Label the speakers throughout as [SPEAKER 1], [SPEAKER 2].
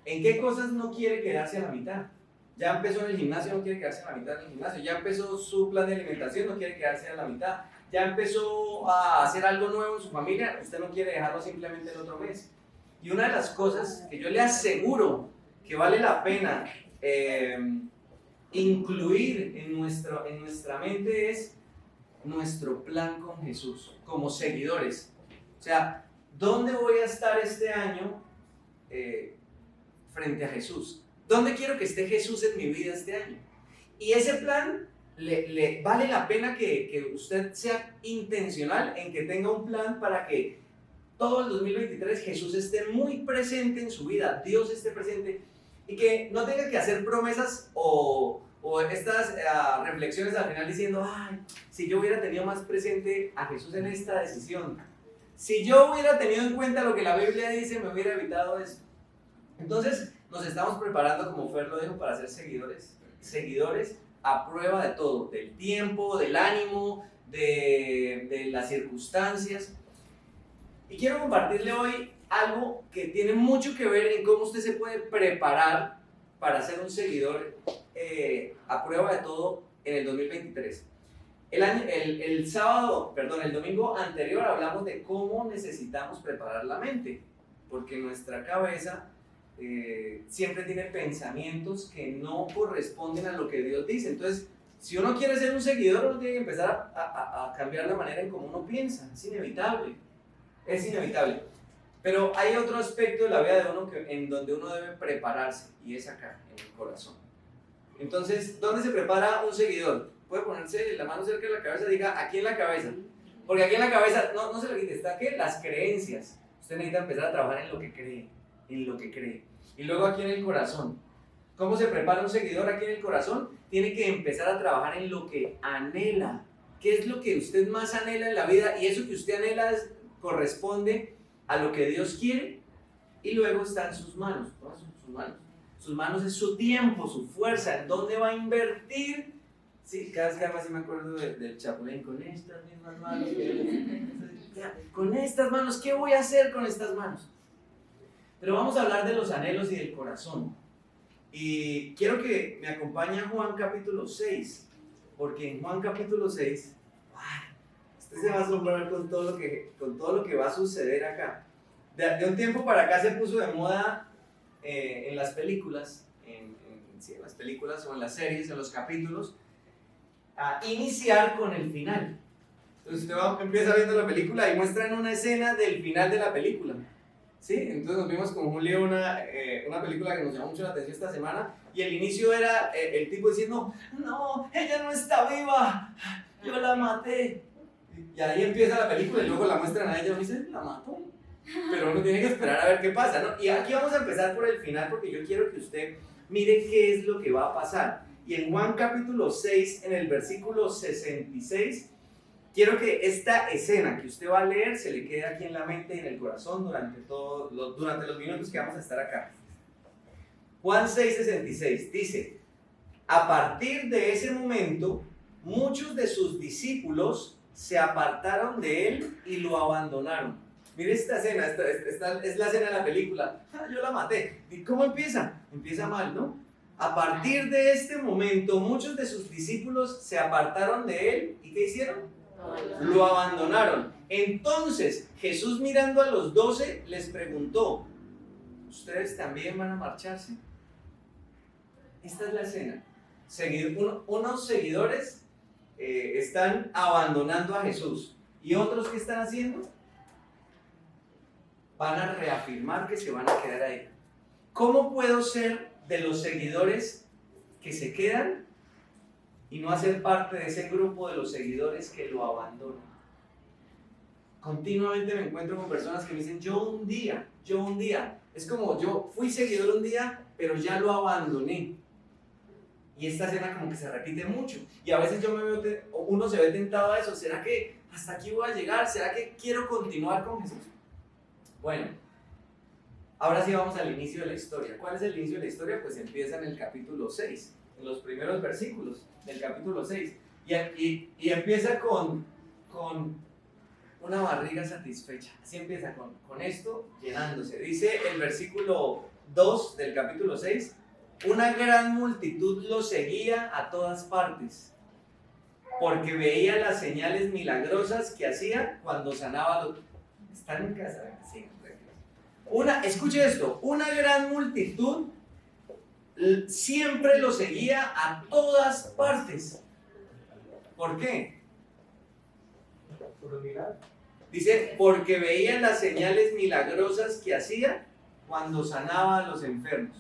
[SPEAKER 1] ¿En qué cosas no quiere quedarse a la mitad? Ya empezó en el gimnasio, no quiere quedarse a la mitad en el gimnasio. Ya empezó su plan de alimentación, no quiere quedarse a la mitad. Ya empezó a hacer algo nuevo en su familia, usted no quiere dejarlo simplemente el otro mes. Y una de las cosas que yo le aseguro que vale la pena incluir en nuestra mente es nuestro plan con Jesús, como seguidores. O sea, ¿dónde voy a estar este año frente a Jesús? ¿Dónde quiero que esté Jesús en mi vida este año? Y ese plan le vale la pena que usted sea intencional en que tenga un plan para que todo el 2023 Jesús esté muy presente en su vida, Dios esté presente y que no tenga que hacer promesas o estas reflexiones al final diciendo, ay, si yo hubiera tenido más presente a Jesús en esta decisión, si yo hubiera tenido en cuenta lo que la Biblia dice, me hubiera evitado eso. Entonces nos estamos preparando, como Fer lo dijo, para ser seguidores a prueba de todo, del tiempo, del ánimo, de las circunstancias. Y quiero compartirle hoy algo que tiene mucho que ver en cómo usted se puede preparar para ser un seguidor a prueba de todo en el 2023. El domingo anterior hablamos de cómo necesitamos preparar la mente, porque nuestra cabeza siempre tiene pensamientos que no corresponden a lo que Dios dice. Entonces, si uno quiere ser un seguidor, uno tiene que empezar a cambiar la manera en cómo uno piensa. Es inevitable. Pero hay otro aspecto de la vida de uno en donde uno debe prepararse, y es acá, en el corazón. Entonces, ¿dónde se prepara un seguidor? Puede ponerse la mano cerca de la cabeza y diga, aquí en la cabeza. Porque aquí en la cabeza, no se lo quite, está que las creencias. Usted necesita empezar a trabajar en lo que cree. Y luego aquí en el corazón. ¿Cómo se prepara un seguidor aquí en el corazón? Tiene que empezar a trabajar en lo que anhela. ¿Qué es lo que usted más anhela en la vida? Y eso que usted anhela corresponde a lo que Dios quiere. Y luego está en sus manos. ¿No? Sus manos. Sus manos es su tiempo, su fuerza, en dónde va a invertir. Sí, cada vez que además me acuerdo del Chapulín, con estas mismas manos. Con estas manos, ¿qué voy a hacer con estas manos? Pero vamos a hablar de los anhelos y del corazón. Y quiero que me acompañe a Juan capítulo 6, porque en Juan capítulo 6, usted se va a asombrar con todo lo que va a suceder acá. De un tiempo para acá se puso de moda en las películas, en las películas o en las series, en los capítulos, a iniciar con el final. Entonces usted empieza viendo la película y muestran una escena del final de la película. ¿Sí? Entonces nos vimos con Julio una película que nos llamó mucho la atención esta semana y el inicio era el tipo diciendo, no, ella no está viva, yo la maté. Y ahí empieza la película y luego la muestran a ella y dicen, la mató. Pero uno tiene que esperar a ver qué pasa, ¿no? Y aquí vamos a empezar por el final porque yo quiero que usted mire qué es lo que va a pasar. Y en Juan capítulo 6, en el versículo 66, quiero que esta escena que usted va a leer se le quede aquí en la mente y en el corazón durante los minutos que vamos a estar acá. Juan 6:66 dice, a partir de ese momento, muchos de sus discípulos se apartaron de él y lo abandonaron. Mire esta escena, esta es la escena de la película. Yo la maté. ¿Y cómo empieza? Empieza mal, ¿no? A partir de este momento, muchos de sus discípulos se apartaron de él. ¿Y qué hicieron? Lo abandonaron. Entonces, Jesús mirando a los 12, les preguntó, ¿ustedes también van a marcharse? Esta es la escena. Unos seguidores están abandonando a Jesús. ¿Y otros qué están haciendo? Van a reafirmar que se van a quedar ahí. ¿Cómo puedo ser de los seguidores que se quedan y no hacer parte de ese grupo de los seguidores que lo abandonan? Continuamente me encuentro con personas que me dicen, yo un día. Es como yo fui seguidor un día, pero ya lo abandoné. Y esta escena como que se repite mucho. Y a veces uno se ve tentado a eso. ¿Será que hasta aquí voy a llegar? ¿Será que quiero continuar con Jesús? Bueno, ahora sí vamos al inicio de la historia. ¿Cuál es el inicio de la historia? Pues empieza en el capítulo 6, en los primeros versículos del capítulo 6. Y empieza con una barriga satisfecha. Así empieza con esto llenándose. Dice el versículo 2 del capítulo 6, una gran multitud lo seguía a todas partes, porque veía las señales milagrosas que hacía cuando sanaba a los... ¿Están en casa? Sí. Escuche esto, una gran multitud siempre lo seguía a todas partes. ¿Por qué? Dice, porque veía las señales milagrosas que hacía cuando sanaba a los enfermos.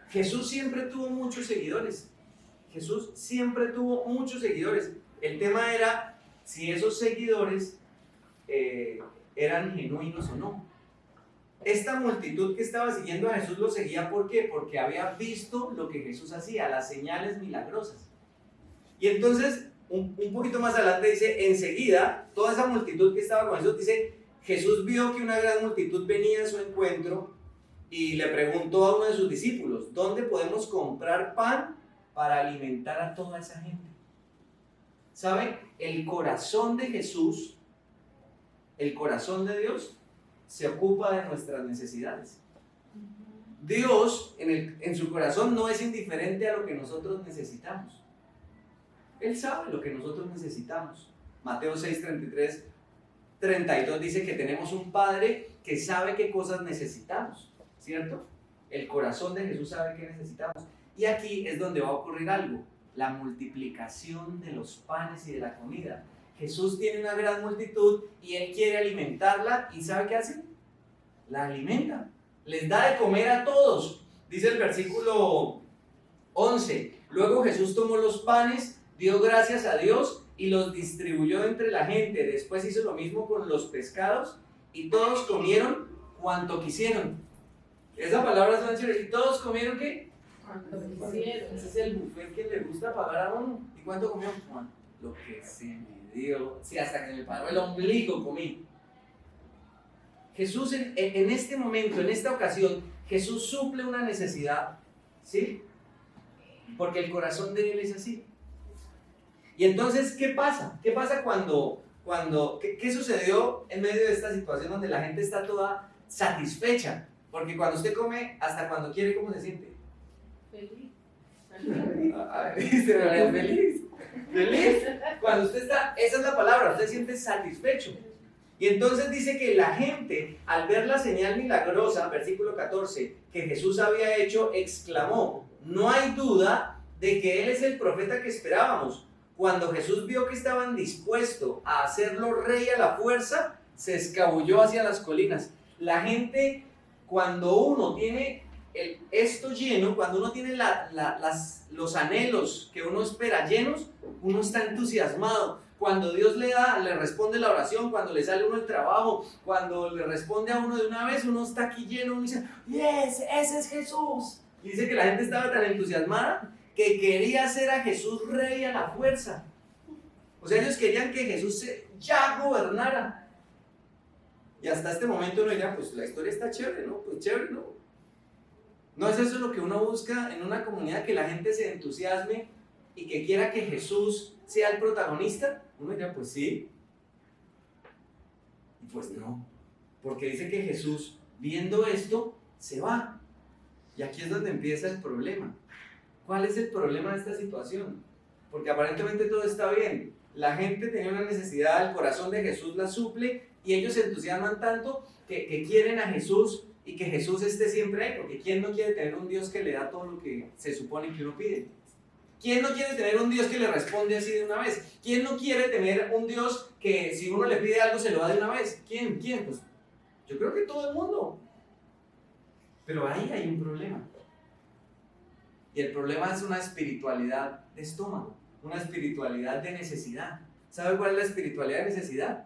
[SPEAKER 1] Jesús siempre tuvo muchos seguidores. Jesús siempre tuvo muchos seguidores. El tema era si esos seguidores eran genuinos o no. Esta multitud que estaba siguiendo a Jesús lo seguía, ¿por qué? Porque había visto lo que Jesús hacía, las señales milagrosas. Y entonces, un poquito más adelante dice, enseguida, toda esa multitud que estaba con Jesús, dice, Jesús vio que una gran multitud venía a su encuentro y le preguntó a uno de sus discípulos, ¿dónde podemos comprar pan para alimentar a toda esa gente? ¿Saben? El corazón de Jesús, el corazón de Dios, se ocupa de nuestras necesidades. Dios en su corazón no es indiferente a lo que nosotros necesitamos. Él sabe lo que nosotros necesitamos. Mateo 6, 33, 32 dice que tenemos un Padre que sabe qué cosas necesitamos, ¿cierto? El corazón de Jesús sabe qué necesitamos. Y aquí es donde va a ocurrir algo, la multiplicación de los panes y de la comida. Jesús tiene una gran multitud y Él quiere alimentarla, ¿y sabe qué hace? La alimenta, les da de comer a todos. Dice el versículo 11, luego Jesús tomó los panes, dio gracias a Dios y los distribuyó entre la gente. Después hizo lo mismo con los pescados y todos comieron cuanto quisieron. Esa palabra es una chévere. ¿Y todos comieron qué? Cuanto quisieron. Ese es el buffet que le gusta pagar a uno. ¿Y cuánto comió? Bueno, lo que se me dio. Sí, hasta que me paró el ombligo comí. Jesús en este momento, en esta ocasión, Jesús suple una necesidad, ¿sí? Porque el corazón de Él es así. Y entonces, ¿qué pasa? ¿Qué pasa qué sucedió en medio de esta situación donde la gente está toda satisfecha? Porque cuando usted come, hasta cuando quiere, ¿cómo se siente?
[SPEAKER 2] Feliz.
[SPEAKER 1] Feliz. Feliz. Cuando usted está, esa es la palabra, usted siente satisfecho. Y entonces dice que la gente, al ver la señal milagrosa, versículo 14, que Jesús había hecho, exclamó, no hay duda de que Él es el profeta que esperábamos. Cuando Jesús vio que estaban dispuestos a hacerlo rey a la fuerza, se escabulló hacia las colinas. La gente, cuando uno tiene esto lleno, cuando uno tiene los anhelos que uno espera llenos, uno está entusiasmado. Cuando Dios le responde la oración, cuando le sale uno el trabajo, cuando le responde a uno de una vez, uno está aquí lleno, uno dice, yes, ese es Jesús. Y dice que la gente estaba tan entusiasmada que quería hacer a Jesús rey a la fuerza. O sea, ellos querían que Jesús ya gobernara. Y hasta este momento uno diría, pues la historia está chévere, ¿no? Pues chévere, ¿no? ¿No es eso lo que uno busca en una comunidad, que la gente se entusiasme y que quiera que Jesús sea el protagonista? Uno diría, pues sí. Y pues no. Porque dice que Jesús, viendo esto, se va. Y aquí es donde empieza el problema. ¿Cuál es el problema de esta situación? Porque aparentemente todo está bien. La gente tenía una necesidad, el corazón de Jesús la suple y ellos se entusiasman tanto que quieren a Jesús y que Jesús esté siempre ahí. Porque ¿quién no quiere tener un Dios que le da todo lo que se supone que uno pide? ¿Quién no quiere tener un Dios que le responde así de una vez? ¿Quién no quiere tener un Dios que si uno le pide algo se lo da de una vez? ¿Quién? Pues yo creo que todo el mundo. Pero ahí hay un problema. Y el problema es una espiritualidad de estómago, una espiritualidad de necesidad. ¿Sabe cuál es la espiritualidad de necesidad?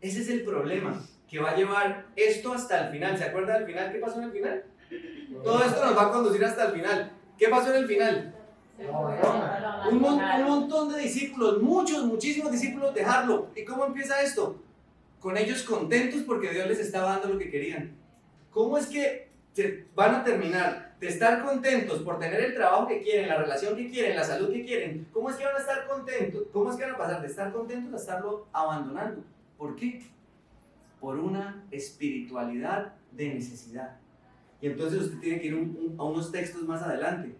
[SPEAKER 1] Ese es el problema que va a llevar esto hasta el final. ¿Se acuerda del final? ¿Qué pasó en el final? Todo esto nos va a conducir hasta el final. ¿Qué pasó en el final? Un montón de discípulos, muchísimos discípulos dejarlo. ¿Y cómo empieza esto? Con ellos contentos porque Dios les estaba dando lo que querían. ¿Cómo es que van a terminar de estar contentos por tener el trabajo que quieren, la relación que quieren, la salud que quieren? ¿Cómo es que van a estar contentos? ¿Cómo es que van a pasar de estar contentos a estarlo abandonando? ¿Por qué? Por una espiritualidad de necesidad. Y entonces usted tiene que ir a unos textos más adelante.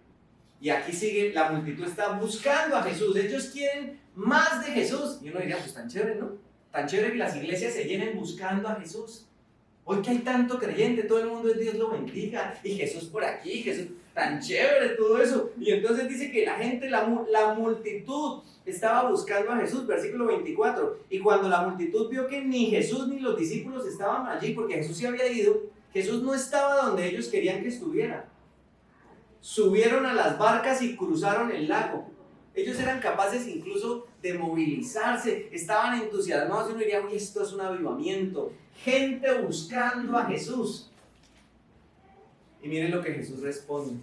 [SPEAKER 1] Y aquí sigue, la multitud está buscando a Jesús. Ellos quieren más de Jesús. Y uno diría, pues tan chévere, ¿no? Tan chévere que las iglesias se llenen buscando a Jesús. Hoy que hay tanto creyente, todo el mundo es Dios lo bendiga. Y Jesús por aquí, Jesús, tan chévere todo eso. Y entonces dice que la gente, la multitud estaba buscando a Jesús, versículo 24. Y cuando la multitud vio que ni Jesús ni los discípulos estaban allí, porque Jesús se había ido, Jesús no estaba donde ellos querían que estuviera. Subieron a las barcas y cruzaron el lago. Ellos eran capaces incluso de movilizarse, estaban entusiasmados y uno diría, uy, esto es un avivamiento. Gente buscando a Jesús. Y miren lo que Jesús responde.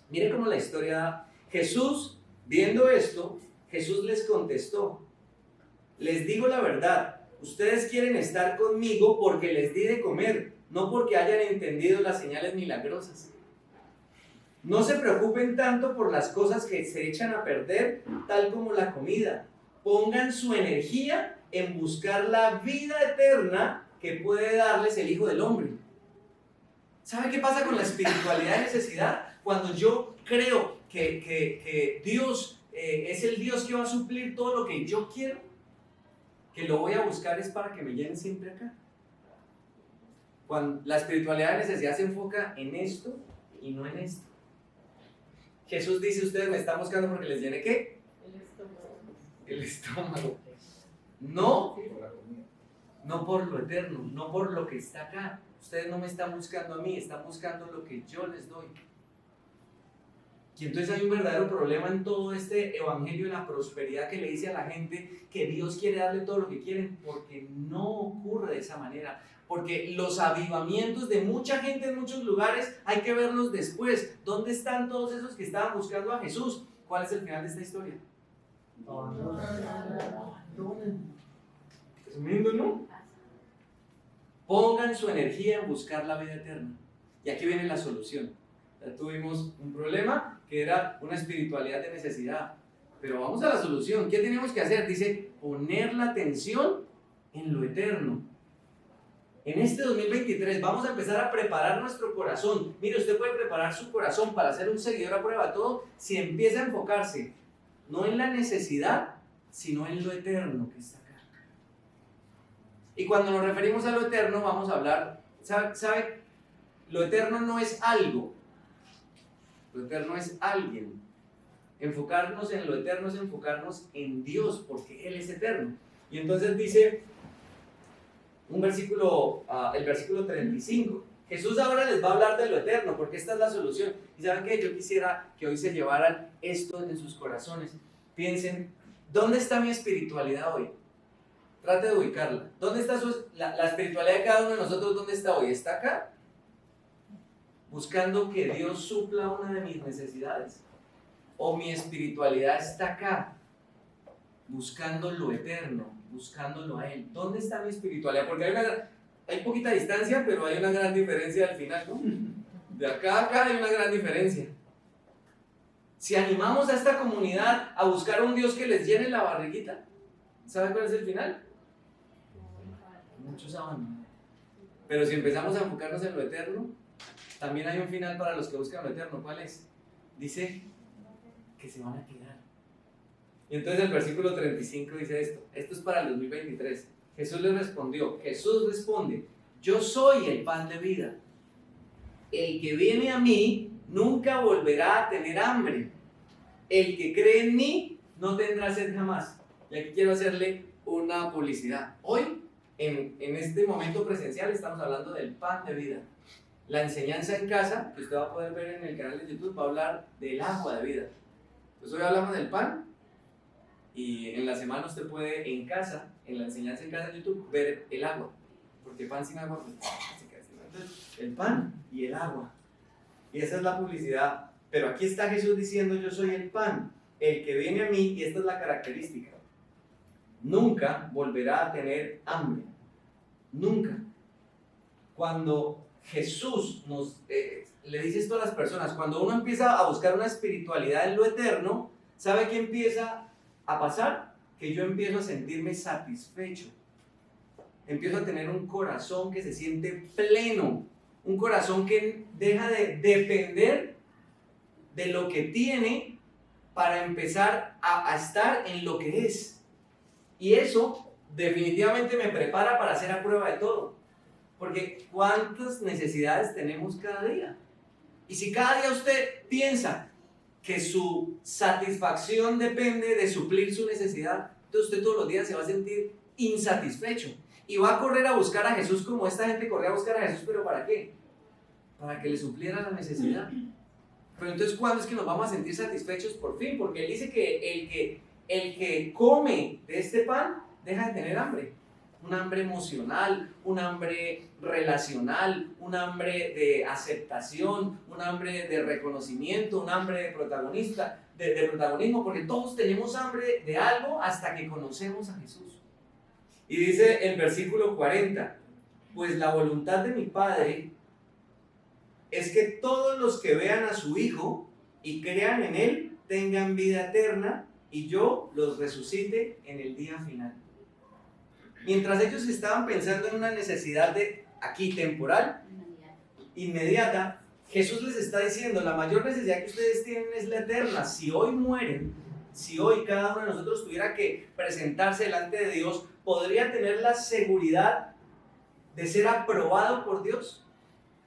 [SPEAKER 1] Miren cómo la historia... Jesús, viendo esto, Jesús les contestó, les digo la verdad, ustedes quieren estar conmigo porque les di de comer, no porque hayan entendido las señales milagrosas. No se preocupen tanto por las cosas que se echan a perder, tal como la comida. Pongan su energía en buscar la vida eterna que puede darles el Hijo del Hombre. ¿Sabe qué pasa con la espiritualidad de necesidad? Cuando yo creo que Dios es el Dios que va a suplir todo lo que yo quiero, que lo voy a buscar es para que me llene siempre acá. Cuando la espiritualidad de necesidad se enfoca en esto y no en esto. Jesús dice, ustedes me están buscando porque les llene ¿qué? El estómago. No por lo eterno, no por lo que está acá. Ustedes no me están buscando a mí, están buscando lo que yo les doy. Y entonces hay un verdadero problema en todo este evangelio de la prosperidad que le dice a la gente que Dios quiere darle todo lo que quieren, porque no ocurre de esa manera. Porque los avivamientos de mucha gente en muchos lugares hay que verlos después. ¿Dónde están todos esos que estaban buscando a Jesús? ¿Cuál es el final de esta historia? Tremendo, ¿no? Pongan su energía en buscar la vida eterna. Y aquí viene la solución. Ya tuvimos un problema que era una espiritualidad de necesidad. Pero vamos a la solución. ¿Qué tenemos que hacer? Dice, poner la atención en lo eterno. En este 2023 vamos a empezar a preparar nuestro corazón. Mire, usted puede preparar su corazón para ser un seguidor a prueba de todo si empieza a enfocarse no en la necesidad, sino en lo eterno que está acá. Y cuando nos referimos a lo eterno, vamos a hablar, ¿sabe? Lo eterno no es algo, lo eterno es alguien. Enfocarnos en lo eterno es enfocarnos en Dios, porque Él es eterno. Y entonces dice el versículo 35. Jesús ahora les va a hablar de lo eterno, porque esta es la solución. Y ¿saben qué? Yo quisiera que hoy se llevaran esto en sus corazones. Piensen, ¿dónde está mi espiritualidad hoy? Trate de ubicarla. ¿Dónde está la espiritualidad de cada uno de nosotros? ¿Dónde está hoy? ¿Está acá? Buscando que Dios supla una de mis necesidades. ¿O mi espiritualidad está acá? Buscando lo eterno, buscándolo a Él. ¿Dónde está mi espiritualidad? Porque hay poquita distancia, pero hay una gran diferencia al final, ¿no? De acá a acá hay una gran diferencia. Si animamos a esta comunidad a buscar a un Dios que les llene la barriguita, ¿saben cuál es el final? Muchos abandonan. Pero si empezamos a enfocarnos en lo eterno, también hay un final para los que buscan lo eterno. ¿Cuál es? Dice que se van a quedar. Y entonces el versículo 35 dice esto es para el 2023. Jesús responde, yo soy el pan de vida. El que viene a mí nunca volverá a tener hambre. El que cree en mí no tendrá sed jamás. Y aquí quiero hacerle una publicidad. Hoy, en este momento presencial, estamos hablando del pan de vida. La enseñanza en casa, que usted va a poder ver en el canal de YouTube, va a hablar del agua de vida. Pues hoy hablamos del pan. Y en la semana usted puede en casa, en la enseñanza en casa de YouTube, ver el agua. Porque pan sin agua, pues se queda sin agua. Entonces, el pan y el agua. Y esa es la publicidad. Pero aquí está Jesús diciendo, yo soy el pan. El que viene a mí, y esta es la característica, nunca volverá a tener hambre. Nunca. Cuando Jesús le dice esto a las personas, cuando uno empieza a buscar una espiritualidad en lo eterno, ¿sabe qué empieza a pasar? Que yo empiezo a sentirme satisfecho, empiezo a tener un corazón que se siente pleno, un corazón que deja de depender de lo que tiene para empezar a estar en lo que es. Y eso definitivamente me prepara para hacer a prueba de todo. Porque ¿cuántas necesidades tenemos cada día? Y si cada día usted piensa que su satisfacción depende de suplir su necesidad, entonces usted todos los días se va a sentir insatisfecho y va a correr a buscar a Jesús como esta gente corría a buscar a Jesús, ¿pero para qué? Para que le supliera la necesidad. Pero entonces, ¿cuándo es que nos vamos a sentir satisfechos por fin? Porque él dice que el que come de este pan deja de tener hambre. Un hambre emocional, un hambre relacional, un hambre de aceptación, un hambre de reconocimiento, un hambre de protagonismo, porque todos tenemos hambre de algo hasta que conocemos a Jesús. Y dice el versículo 40, pues la voluntad de mi Padre es que todos los que vean a su Hijo y crean en Él tengan vida eterna y yo los resucite en el día final. Mientras ellos estaban pensando en una necesidad de aquí temporal, inmediata, Jesús les está diciendo, la mayor necesidad que ustedes tienen es la eterna. Si hoy mueren, si hoy cada uno de nosotros tuviera que presentarse delante de Dios, ¿podría tener la seguridad de ser aprobado por Dios?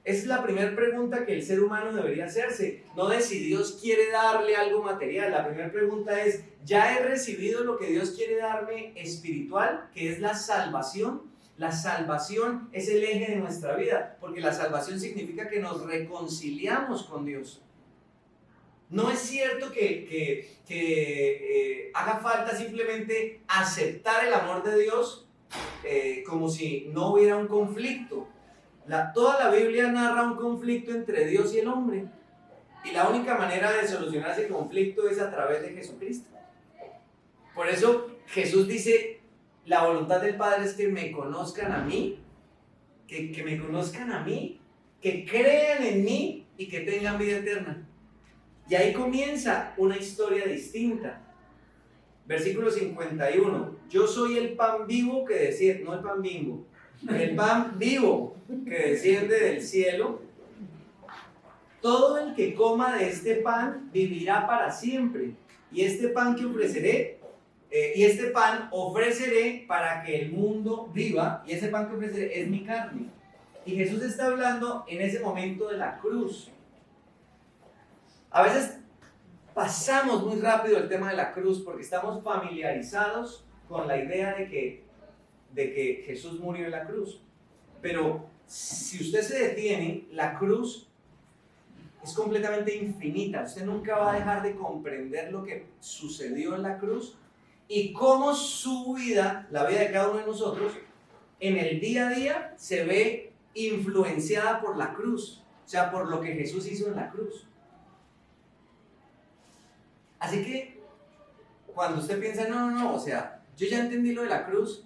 [SPEAKER 1] Esa es la primera pregunta que el ser humano debería hacerse, no de si Dios quiere darle algo material. La primera pregunta es, ¿ya he recibido lo que Dios quiere darme espiritual, que es la salvación? La salvación es el eje de nuestra vida, porque la salvación significa que nos reconciliamos con Dios. No es cierto que haga falta simplemente aceptar el amor de Dios como si no hubiera un conflicto. Toda la Biblia narra un conflicto entre Dios y el hombre. Y la única manera de solucionar ese conflicto es a través de Jesucristo. Por eso Jesús dice, la voluntad del Padre es que me conozcan a mí, que me conozcan a mí, que crean en mí y que tengan vida eterna. Y ahí comienza una historia distinta. Versículo 51. Yo soy el pan vivo que desciende, no el pan Bimbo, el pan vivo que desciende del cielo. Todo el que coma de este pan vivirá para siempre. Y este pan ofreceré para que el mundo viva. Y ese pan que ofreceré es mi carne. Y Jesús está hablando en ese momento de la cruz. A veces pasamos muy rápido el tema de la cruz porque estamos familiarizados con la idea de que Jesús murió en la cruz. Pero si usted se detiene, la cruz es completamente infinita. Usted nunca va a dejar de comprender lo que sucedió en la cruz y cómo su vida, la vida de cada uno de nosotros, en el día a día se ve influenciada por la cruz, o sea, por lo que Jesús hizo en la cruz. Así que cuando usted piensa, no, o sea, yo ya entendí lo de la cruz,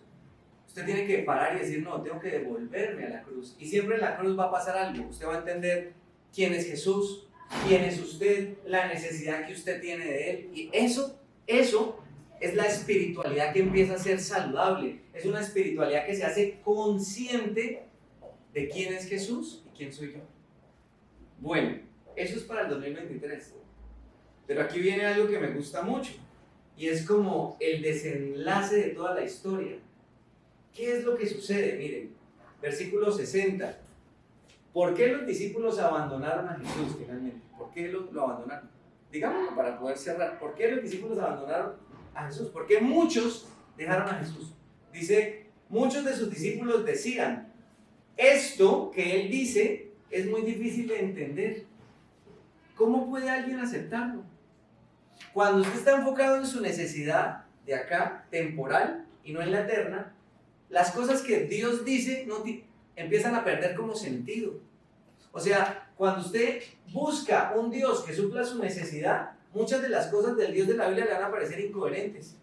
[SPEAKER 1] usted tiene que parar y decir, no, tengo que devolverme a la cruz. Y siempre en la cruz va a pasar algo. Usted va a entender quién es Jesús, quién es usted, la necesidad que usted tiene de Él. Y eso es la espiritualidad que empieza a ser saludable. Es una espiritualidad que se hace consciente de quién es Jesús y quién soy yo. Bueno, eso es para el 2023. Pero aquí viene algo que me gusta mucho. Y es como el desenlace de toda la historia. ¿Qué es lo que sucede? Miren, versículo 60. ¿Por qué los discípulos abandonaron a Jesús finalmente? ¿Por qué lo abandonaron? Digámoslo para poder cerrar. ¿Por qué los discípulos abandonaron a Jesús? ¿Por qué muchos dejaron a Jesús? Dice, muchos de sus discípulos decían, esto que él dice es muy difícil de entender. ¿Cómo puede alguien aceptarlo? Cuando usted está enfocado en su necesidad de acá, temporal, y no en la eterna, las cosas que Dios dice empiezan a perder como sentido. O sea, cuando usted busca un Dios que supla su necesidad, muchas de las cosas del Dios de la Biblia le van a parecer incoherentes.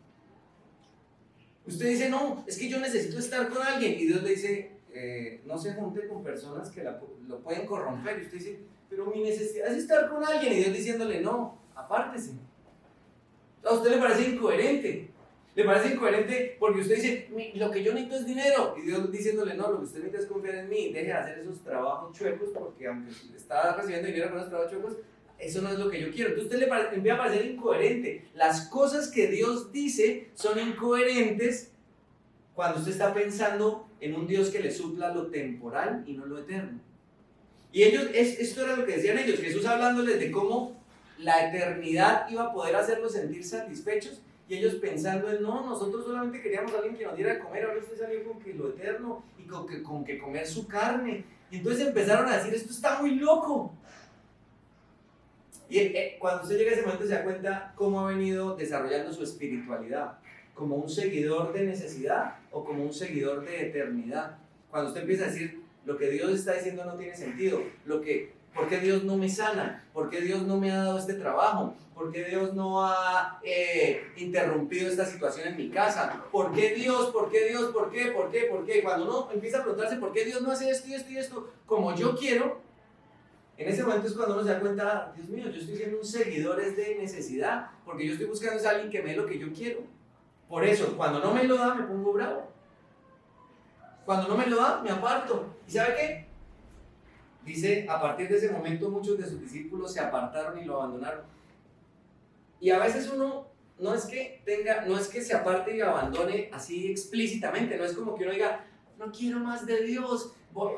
[SPEAKER 1] Usted dice, no, es que yo necesito estar con alguien, y Dios le dice, no se junte con personas que lo pueden corromper. Y usted dice, pero mi necesidad es estar con alguien, y Dios diciéndole, no, apártese. A usted le parece incoherente. Le parece incoherente porque usted dice, lo que yo necesito es dinero. Y Dios diciéndole, no, lo que usted necesita es confiar en mí. Deje de hacer esos trabajos chuecos porque aunque está recibiendo dinero con esos trabajos chuecos, eso no es lo que yo quiero. Entonces usted le empieza a parecer incoherente. Las cosas que Dios dice son incoherentes cuando usted está pensando en un Dios que le supla lo temporal y no lo eterno. Y ellos, esto era lo que decían ellos, Jesús hablándoles de cómo la eternidad iba a poder hacerlos sentir satisfechos. Y ellos pensando en, no, nosotros solamente queríamos a alguien que nos diera de comer, ahora usted salió con que lo eterno y con que comer su carne. Y entonces empezaron a decir, esto está muy loco. Y cuando usted llega a ese momento se da cuenta cómo ha venido desarrollando su espiritualidad, como un seguidor de necesidad o como un seguidor de eternidad. Cuando usted empieza a decir, lo que Dios está diciendo no tiene sentido, ¿por qué Dios no me sana? ¿Por qué Dios no me ha dado este trabajo? ¿Por qué Dios no ha interrumpido esta situación en mi casa? ¿Por qué Dios? ¿Por qué Dios? ¿Por qué? ¿Por qué? ¿Por qué? Cuando uno empieza a preguntarse por qué Dios no hace esto y esto y esto como yo quiero, en ese momento es cuando uno se da cuenta, Dios mío, yo estoy siendo un seguidor de necesidad, porque yo estoy buscando a alguien que me dé lo que yo quiero. Por eso, cuando no me lo da, me pongo bravo. Cuando no me lo da, me aparto. ¿Y sabe qué? Dice, a partir de ese momento muchos de sus discípulos se apartaron y lo abandonaron. Y a veces uno no es que se aparte y abandone así explícitamente, no es como que uno diga, no quiero más de Dios, me voy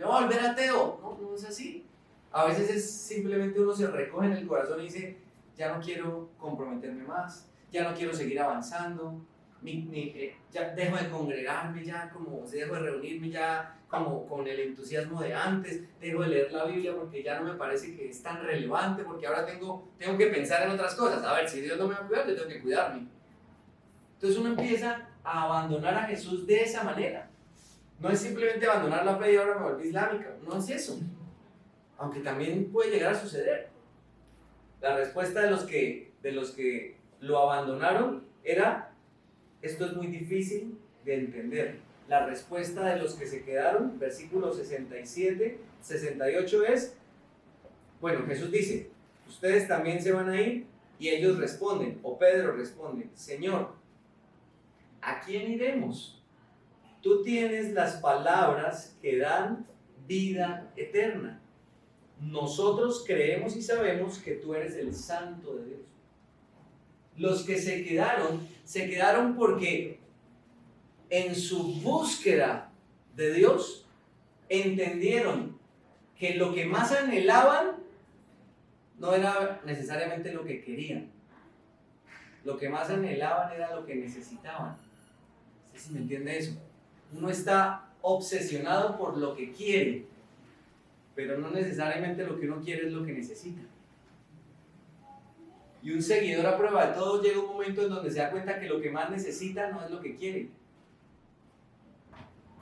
[SPEAKER 1] a volver ateo. No es así. A veces es simplemente uno se recoge en el corazón y dice, ya no quiero comprometerme más, ya no quiero seguir avanzando, ya dejo de congregarme, dejo de reunirme ya como con el entusiasmo de antes, dejo de leer la Biblia porque ya no me parece que es tan relevante, porque ahora tengo que pensar en otras cosas. A ver, si Dios no me va a cuidar, yo tengo que cuidarme. Entonces uno empieza a abandonar a Jesús de esa manera. No es simplemente abandonar la fe y ahora me volví islámica, no es eso. Aunque también puede llegar a suceder. La respuesta de los que lo abandonaron era, esto es muy difícil de entender. La respuesta de los que se quedaron, versículos 67, 68 es, bueno, Jesús dice, ustedes también se van a ir, y ellos responden, o Pedro responde, Señor, ¿a quién iremos? Tú tienes las palabras que dan vida eterna. Nosotros creemos y sabemos que tú eres el Santo de Dios. Los que se quedaron porque en su búsqueda de Dios entendieron que lo que más anhelaban no era necesariamente lo que querían. Lo que más anhelaban era lo que necesitaban. No sé si me entiende eso. Uno está obsesionado por lo que quiere, pero no necesariamente lo que uno quiere es lo que necesita. Y un seguidor a prueba de todo llega un momento en donde se da cuenta que lo que más necesita no es lo que quiere.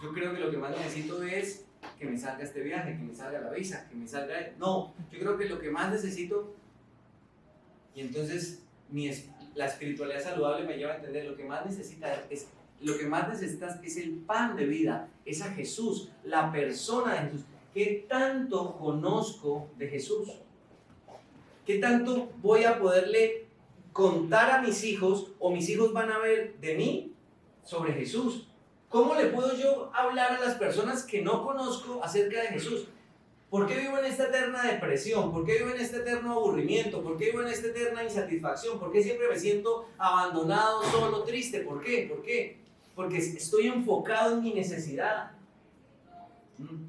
[SPEAKER 1] Yo creo que lo que más necesito es que me salga este viaje, que me salga la visa, que me salga... No, yo creo que lo que más necesito, y entonces la espiritualidad saludable me lleva a entender, lo que más necesitas es el pan de vida, es a Jesús, la persona de Jesús. ¿Qué tanto conozco de Jesús? ¿Qué tanto voy a poderle contar a mis hijos o mis hijos van a ver de mí sobre Jesús? ¿Cómo le puedo yo hablar a las personas que no conozco acerca de Jesús? ¿Por qué vivo en esta eterna depresión? ¿Por qué vivo en este eterno aburrimiento? ¿Por qué vivo en esta eterna insatisfacción? ¿Por qué siempre me siento abandonado, solo, triste? ¿Por qué? ¿Por qué? Porque estoy enfocado en mi necesidad,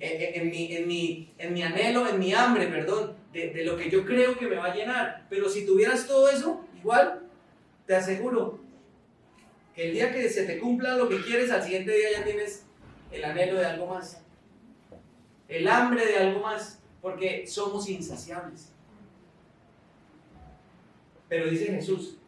[SPEAKER 1] en mi anhelo, en mi hambre, perdón, de lo que yo creo que me va a llenar. Pero si tuvieras todo eso, igual, te aseguro que el día que se te cumpla lo que quieres, al siguiente día ya tienes el anhelo de algo más, el hambre de algo más, porque somos insaciables. Pero dice Jesús,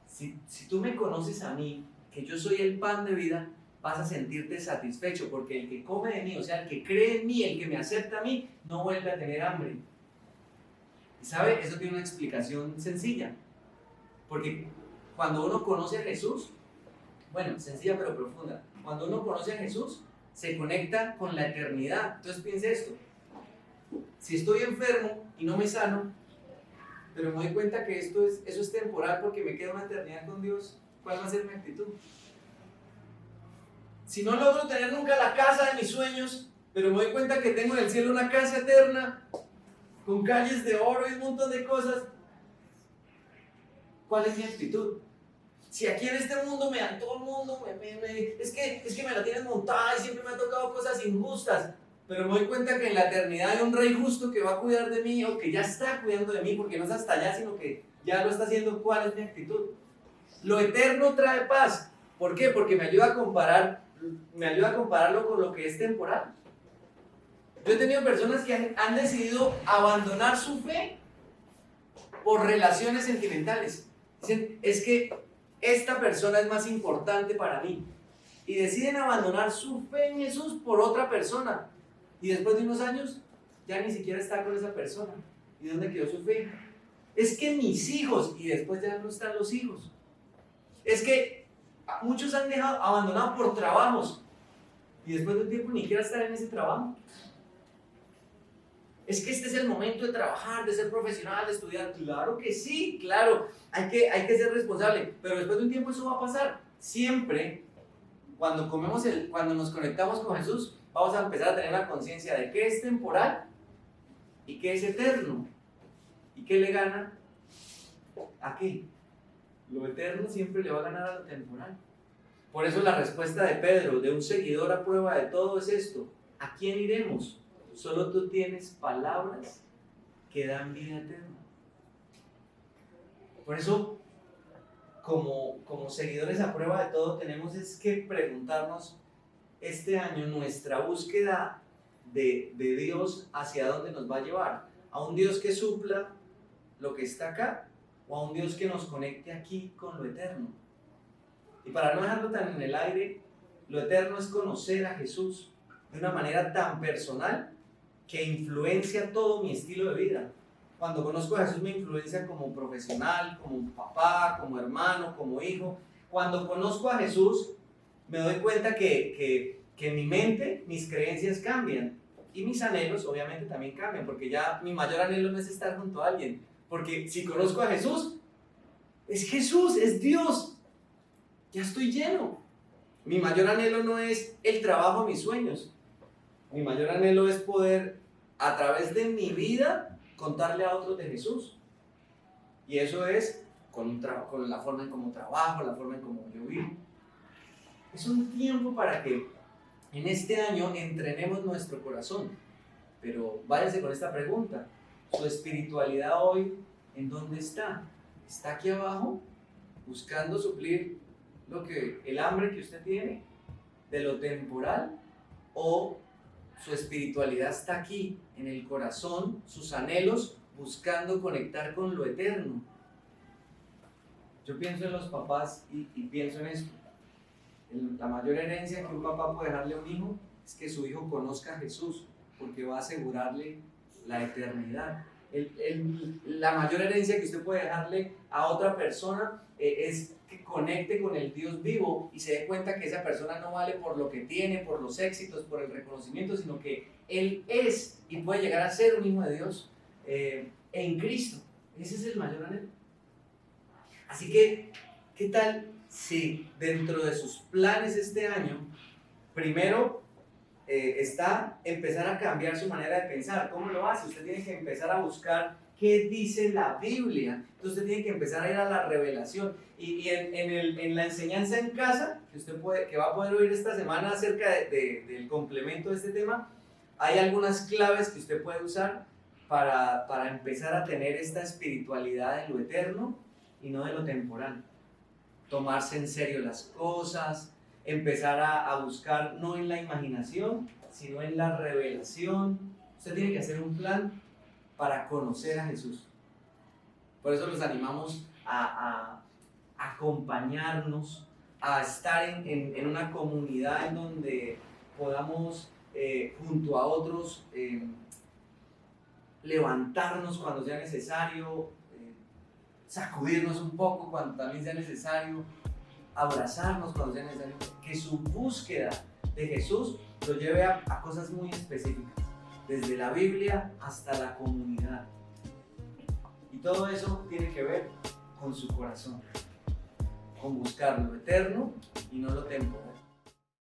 [SPEAKER 1] si tú me conoces a mí, que yo soy el pan de vida, vas a sentirte satisfecho, porque el que come de mí, o sea, el que cree en mí, el que me acepta a mí, no vuelve a tener hambre. ¿Y sabe? Eso tiene una explicación sencilla, porque cuando uno conoce a Jesús, bueno, sencilla pero profunda, cuando uno conoce a Jesús, se conecta con la eternidad. Entonces piense esto, si estoy enfermo y no me sano, pero me doy cuenta que eso es temporal porque me queda una eternidad con Dios, ¿cuál va a ser mi actitud? Si no logro tener nunca la casa de mis sueños, pero me doy cuenta que tengo en el cielo una casa eterna, con calles de oro y un montón de cosas, ¿cuál es mi actitud? Si aquí en este mundo todo el mundo es que me la tienen montada y siempre me han tocado cosas injustas, pero me doy cuenta que en la eternidad hay un rey justo que va a cuidar de mí, o que ya está cuidando de mí, porque no es hasta allá, sino que ya lo está haciendo. ¿Cuál es mi actitud? Lo eterno trae paz. ¿Por qué? Porque me ayuda a compararlo con lo que es temporal. Yo he tenido personas que han decidido abandonar su fe por relaciones sentimentales. Dicen, es que esta persona es más importante para mí. Y deciden abandonar su fe en Jesús por otra persona. Y después de unos años, ya ni siquiera está con esa persona. ¿Y dónde quedó su fe? Es que mis hijos, y después ya no están los hijos. Es que muchos han abandonado por trabajos. Y después de un tiempo ni siquiera estar en ese trabajo. Es que este es el momento de trabajar, de ser profesional, de estudiar. Claro que sí, claro, hay que ser responsable, pero después de un tiempo eso va a pasar. Siempre, cuando nos conectamos con Jesús, vamos a empezar a tener la conciencia de qué es temporal y qué es eterno. ¿Y qué le gana? ¿A qué? Lo eterno siempre le va a ganar a lo temporal. Por eso la respuesta de Pedro, de un seguidor a prueba de todo, es esto: ¿a quién iremos? Solo tú tienes palabras que dan vida eterna. Por eso, como seguidores a prueba de todo, tenemos es que preguntarnos este año nuestra búsqueda de Dios, hacia dónde nos va a llevar. ¿A un Dios que supla lo que está acá, o a un Dios que nos conecte aquí con lo eterno? Y para no dejarlo tan en el aire, lo eterno es conocer a Jesús de una manera tan personal que influencia todo mi estilo de vida. Cuando conozco a Jesús me influencia como profesional, como papá, como hermano, como hijo. Cuando conozco a Jesús me doy cuenta que mi mente, mis creencias cambian, y mis anhelos obviamente también cambian, porque ya mi mayor anhelo no es estar junto a alguien, porque si conozco a Jesús, es Dios, ya estoy lleno. Mi mayor anhelo no es el trabajo a mis sueños. Mi mayor anhelo es poder, a través de mi vida, contarle a otros de Jesús. Y eso es con la forma en cómo trabajo, la forma en cómo yo vivo. Es un tiempo para que en este año entrenemos nuestro corazón. Pero váyase con esta pregunta: ¿su espiritualidad hoy en dónde está? ¿Está aquí abajo, buscando suplir el hambre que usted tiene de lo temporal? ¿O su espiritualidad está aquí, en el corazón, sus anhelos, buscando conectar con lo eterno? Yo pienso en los papás y pienso en esto. La mayor herencia que un papá puede dejarle a un hijo es que su hijo conozca a Jesús, porque va a asegurarle la eternidad. La mayor herencia que usted puede dejarle a otra persona es que conecte con el Dios vivo y se dé cuenta que esa persona no vale por lo que tiene, por los éxitos, por el reconocimiento, sino que Él es y puede llegar a ser un hijo de Dios en Cristo. Ese es el mayor anhelo. Así que, ¿qué tal si dentro de sus planes este año, primero está empezar a cambiar su manera de pensar? ¿Cómo lo hace? Usted tiene que empezar a buscar qué dice la Biblia. Entonces usted tiene que empezar a ir a la revelación. Y en la enseñanza en casa, que va a poder oír esta semana acerca del complemento de este tema, hay algunas claves que usted puede usar para empezar a tener esta espiritualidad de lo eterno y no de lo temporal. Tomarse en serio las cosas, empezar a buscar no en la imaginación, sino en la revelación. Usted tiene que hacer un plan para conocer a Jesús. Por eso los animamos a acompañarnos, a estar en una comunidad en donde podamos junto a otros levantarnos cuando sea necesario, sacudirnos un poco cuando también sea necesario, abrazarnos cuando sea necesario, que su búsqueda de Jesús lo lleve a cosas muy específicas, desde la Biblia hasta la comunidad. Y todo eso tiene que ver con su corazón, con buscar lo eterno y no lo temporal.